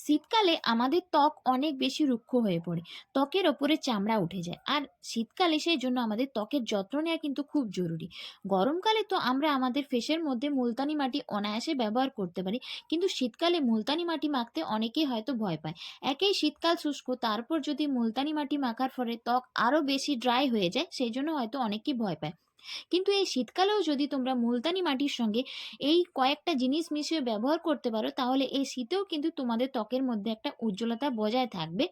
শীতকালে আমাদের ত্বক অনেক বেশি রুক্ষ হয়ে পড়ে, ত্বকের ওপরে চামড়া উঠে যায়। আর শীতকালে সেই জন্য আমাদের ত্বকের যত্ন নেওয়া কিন্তু খুব জরুরি। গরমকালে তো আমরা আমাদের ফেসের মধ্যে মুলতানি মাটি অনায়াসে ব্যবহার করতে পারি, কিন্তু শীতকালে মুলতানি মাটি মাখতে অনেকেই হয়তো ভয় পায়। একেই শীতকাল শুষ্ক, তারপর যদি মুলতানি মাটি মাখার ফলে ত্বক আরও বেশি ড্রাই হয়ে যায়, সেই জন্য হয়তো অনেকেই ভয় পায়। কিন্তু এই শীতকালেও যদি তোমরা মুলতানি মাটির সঙ্গে এই কয়েকটা জিনিস মিশিয়ে ব্যবহার করতে পারো, তাহলে এই শীতেও কিন্তু তোমাদের ত্বকের মধ্যে একটা উজ্জ্বলতা বজায় থাকবে।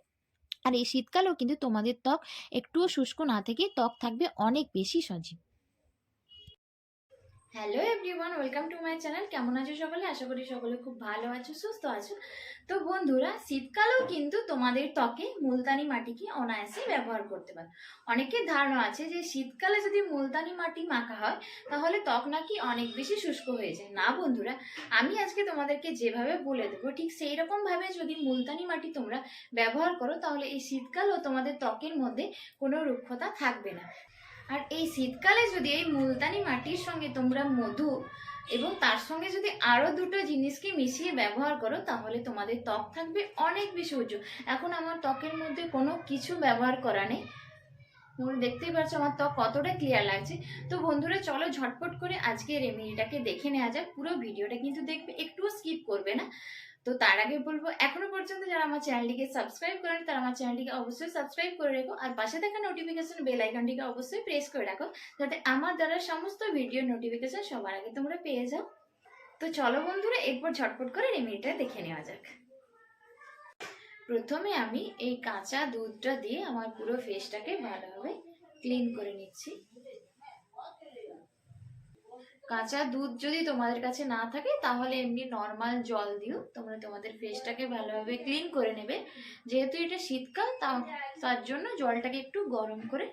আর এই শীতকালেও কিন্তু তোমাদের ত্বক একটুও শুষ্ক না থেকে ত্বক থাকবে অনেক বেশি সজীব। Hello everyone, welcome to my channel. কেমন আছো সকলে? আশা করি সকলে খুব ভালো আছো, সুস্থ আছো। তো বন্ধুরা, শীতকালেও কিন্তু তোমাদের ত্বকে মুলতানি মাটিকে অনায়াসে ব্যবহার করতে পারো। অনেকের ধারণা আছে যে শীতকালে যদি মুলতানি মাটি মাখা হয় তাহলে ত্বক নাকি অনেক বেশি শুষ্ক হয়ে যায়। না বন্ধুরা, আমি আজকে তোমাদেরকে যেভাবে বলে দেবো ঠিক সেই রকম ভাবে যদি মুলতানি মাটি তোমরা ব্যবহার করো, তাহলে এই শীতকালেও তোমাদের ত্বকের মধ্যে কোনো রুক্ষতা থাকবে না। আর এই শীতকালে যদি এই মুলতানি মাটির সঙ্গে তোমরা মধু এবং তার সঙ্গে যদি আরো দুটো জিনিসকে মিশিয়ে ব্যবহার করো, তাহলে তোমাদের ত্বক থাকবে অনেক বেশি উজ্জ্বল। এখন আমার ত্বকের মধ্যে কোনো কিছু ব্যবহার করা নেই, তোমরা দেখতেই পাচ্ছ আমার ত্বক কতটা ক্লিয়ার লাগছে। তো বন্ধুরা, চলো ঝটপট করে আজকে রেমেডিটাকে দেখে নেওয়া যাক। পুরো ভিডিওটা কিন্তু দেখবে, একটুও স্কিপ করবে না। তো তার আগে বলবো, এখনো পর্যন্ত যারা আমার চ্যানেলটিকে সাবস্ক্রাইব করেন তারা আমার চ্যানেলটিকে অবশ্যই সাবস্ক্রাইব করে রেখো, আর পাশে থাকা নোটিফিকেশন বেল আইকনটিকে অবশ্যই প্রেস করে রাখো, যাতে আমার দ্বারা সমস্ত ভিডিও নোটিফিকেশন সবার আগে তোমরা পেয়ে যাও। তো চলো বন্ধুরা, একবার ঝটপট করে রেমেডিটা দেখে নেওয়া যাক। প্রথমে আমি এই কাঁচা দুধটা দিয়ে আমার পুরো ফেসটাকে ভালোভাবে ক্লিন করে নিচ্ছি। কাঁচা দুধ যদি তোমাদের কাছে না থাকে তাহলে এমনি নর্মাল জল দিও তোমরা তোমাদের ফেসটাকে ভালোভাবে ক্লিন করে নেবে। যেহেতু এটা শীতকাল, তার জন্য জলটাকে একটু গরম করে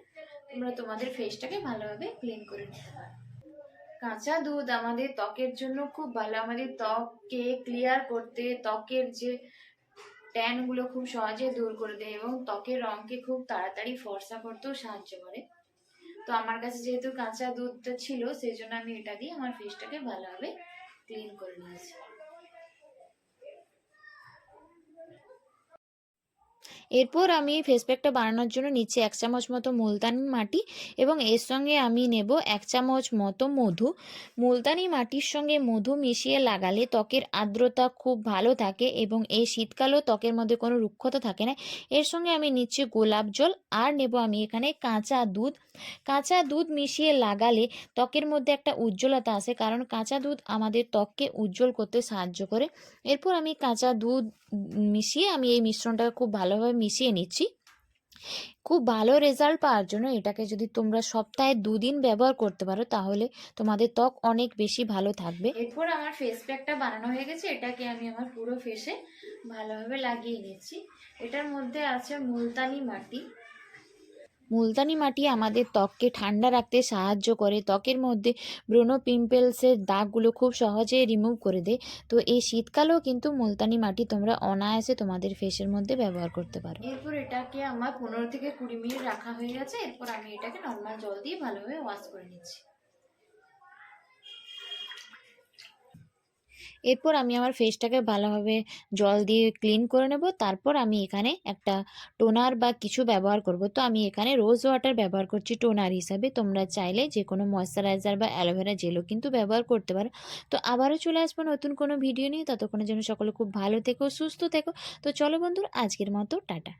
তোমরা তোমাদের ফেসটাকে ভালোভাবে ক্লিন করে নিতে পারো। কাঁচা দুধ আমাদের ত্বকের জন্য খুব ভালো, আমাদের ত্বককে ক্লিয়ার করতে, ত্বকের যে ট্যান গুলো খুব সহজে দূর করে দেয় এবং ত্বকের রঙকে খুব তাড়াতাড়ি ফর্সা করতেও সাহায্য করে। তো আমার কাছে যেহেতু কাঁচা দুধটা ছিল, সেই জন্য আমি এটা দিয়ে আমার ফেসটাকে ভালোভাবে ক্লিন করে নিয়েছি। এরপর আমি ফেস প্যাকটা বানানোর জন্য নিচ্ছি 1 চামচ মতো মুলতানি মাটি এবং এর সঙ্গে আমি নেব 1 চামচ মতো মধু। মুলতানি মাটির সঙ্গে মধু মিশিয়ে লাগালে ত্বকের আর্দ্রতা খুব ভালো থাকে এবং এই শীতকালেও ত্বকের মধ্যে কোনো রুক্ষতা থাকে না। এর সঙ্গে আমি নিচ্ছি গোলাপ জল, আর নেব আমি এখানে কাঁচা দুধ। কাঁচা দুধ মিশিয়ে লাগালে ত্বকের মধ্যে একটা উজ্জ্বলতা আসে, কারণ কাঁচা দুধ আমাদের ত্বককে উজ্জ্বল করতে সাহায্য করে। এরপর আমি কাঁচা দুধ মিশিয়ে আমি এই মিশ্রণটাকে খুব ভালোভাবে মিশিয়ে নিচ্ছি। খুব ভালো রেজাল্ট পাওয়ার জন্য এটাকে যদি তোমরা সপ্তাহে 2 দিন ব্যবহার করতে পারো, তাহলে তোমাদের ত্বক অনেক বেশি ভালো থাকবে। এরপর আমার ফেস প্যাকটা বানানো হয়ে গেছে, এটাকে আমি আমার পুরো ফেসে ভালোভাবে লাগিয়ে নিচ্ছি। এটার মধ্যে আছে মুলতানি মাটি। মুলতানি মাটি আমাদের ত্বককে ঠান্ডা রাখতে সাহায্য করে, ত্বকের মধ্যে ব্রণ পিম্পলসের দাগগুলো খুব সহজে রিমুভ করে দেয়। তো এই শীতকালেও কিন্তু মুলতানি মাটি তোমরা অনায়াসে তোমাদের ফেসের মধ্যে ব্যবহার করতে পারো। এরপর এটাকে আমার 15 থেকে 20 মিনিট রাখা হয়ে গেছে। এরপর আমি এটাকে নর্মাল জল দিয়ে ভালোভাবে ওয়াশ করে নিচ্ছি। এরপর আমি আমার ফেসটাকে ভালোভাবে জল দিয়ে ক্লিন করে নেব। তারপর আমি এখানে একটা টোনার বা কিছু ব্যবহার করব। তো আমি এখানে রোজ ওয়াটার ব্যবহার করছি টোনার হিসাবে। তোমরা চাইলে যে কোনো ময়শ্চারাইজার বা অ্যালোভেরা জেলও কিন্তু ব্যবহার করতে পারো। তো আবারও চলে আসবো নতুন কোনো ভিডিও নিয়ে। ততক্ষণের জন্য সকলে খুব ভালো থেকো, সুস্থ থেকো। তো চলো বন্ধুরা, আজকের মতো টাটা।